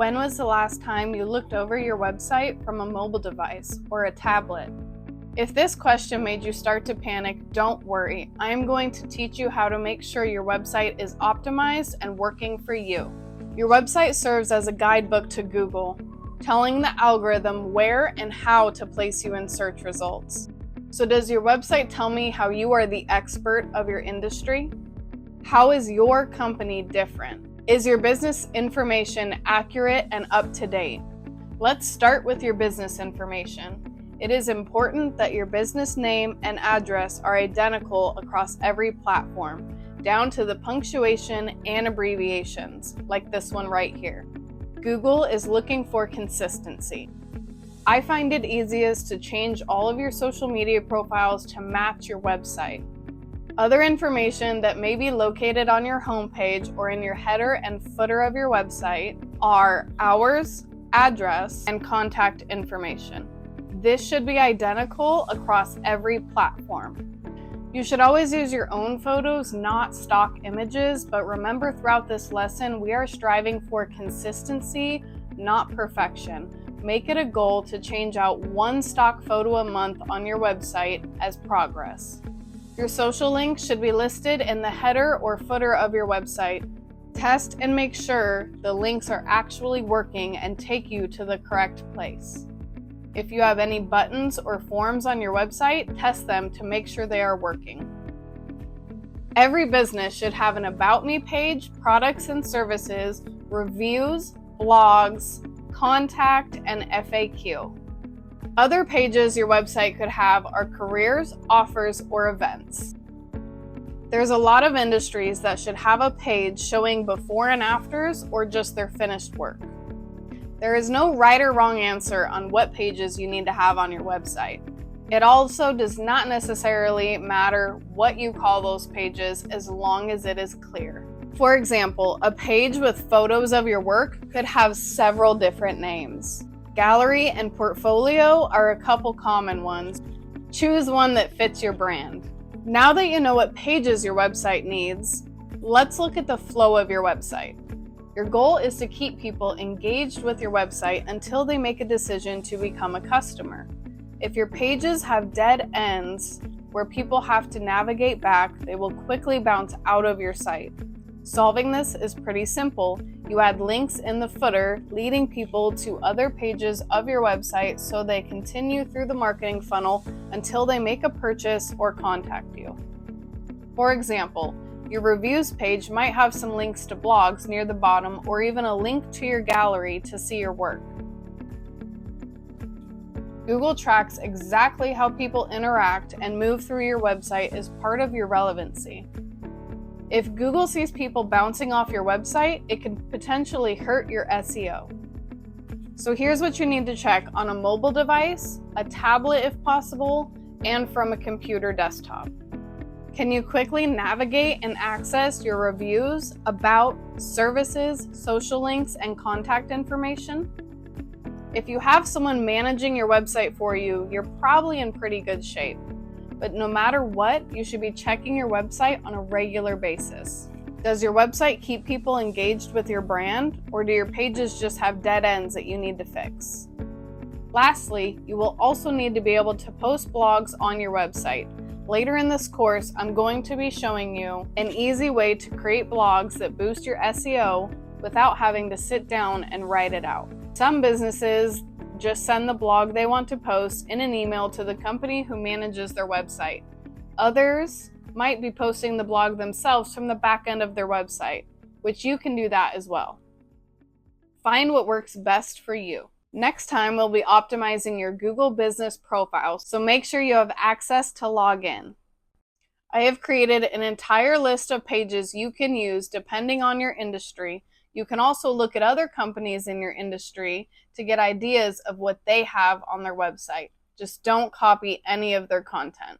When was the last time you looked over your website from a mobile device or a tablet? If this question made you start to panic, don't worry. I am going to teach you how to make sure your website is optimized and working for you. Your website serves as a guidebook to Google, telling the algorithm where and how to place you in search results. So does your website tell me how you are the expert of your industry? How is your company different? Is your business information accurate and up to date? Let's start with your business information. It is important that your business name and address are identical across every platform, down to the punctuation and abbreviations, like this one right here. Google is looking for consistency. I find it easiest to change all of your social media profiles to match your website. Other information that may be located on your homepage or in your header and footer of your website are hours, address, and contact information. This should be identical across every platform. You should always use your own photos, not stock images, but remember throughout this lesson, we are striving for consistency, not perfection. Make it a goal to change out one stock photo a month on your website as progress. Your social links should be listed in the header or footer of your website. Test and make sure the links are actually working and take you to the correct place. If you have any buttons or forms on your website, test them to make sure they are working. Every business should have an About Me page, products and services, reviews, blogs, contact, and FAQ. Other pages your website could have are careers, offers, or events. There's a lot of industries that should have a page showing before and afters or just their finished work. There is no right or wrong answer on what pages you need to have on your website. It also does not necessarily matter what you call those pages as long as it is clear. For example, a page with photos of your work could have several different names. Gallery and portfolio are a couple common ones. Choose one that fits your brand. Now that you know what pages your website needs, let's look at the flow of your website. Your goal is to keep people engaged with your website until they make a decision to become a customer. If your pages have dead ends where people have to navigate back, they will quickly bounce out of your site. Solving this is pretty simple. You add links in the footer leading people to other pages of your website so they continue through the marketing funnel until they make a purchase or contact you. For example, your reviews page might have some links to blogs near the bottom or even a link to your gallery to see your work. Google tracks exactly how people interact and move through your website as part of your relevancy. If Google sees people bouncing off your website, it can potentially hurt your SEO. So here's what you need to check on a mobile device, a tablet if possible, and from a computer desktop. Can you quickly navigate and access your reviews, about, services, social links, and contact information? If you have someone managing your website for you, you're probably in pretty good shape. But no matter what, you should be checking your website on a regular basis. Does your website keep people engaged with your brand, or do your pages just have dead ends that you need to fix? Lastly, you will also need to be able to post blogs on your website. Later in this course, I'm going to be showing you an easy way to create blogs that boost your SEO without having to sit down and write it out. Some businesses just send the blog they want to post in an email to the company who manages their website. Others might be posting the blog themselves from the back end of their website, which you can do that as well. Find what works best for you. Next time, we'll be optimizing your Google Business profile, so make sure you have access to log in. I have created an entire list of pages you can use depending on your industry. You can also look at other companies in your industry to get ideas of what they have on their website. Just don't copy any of their content.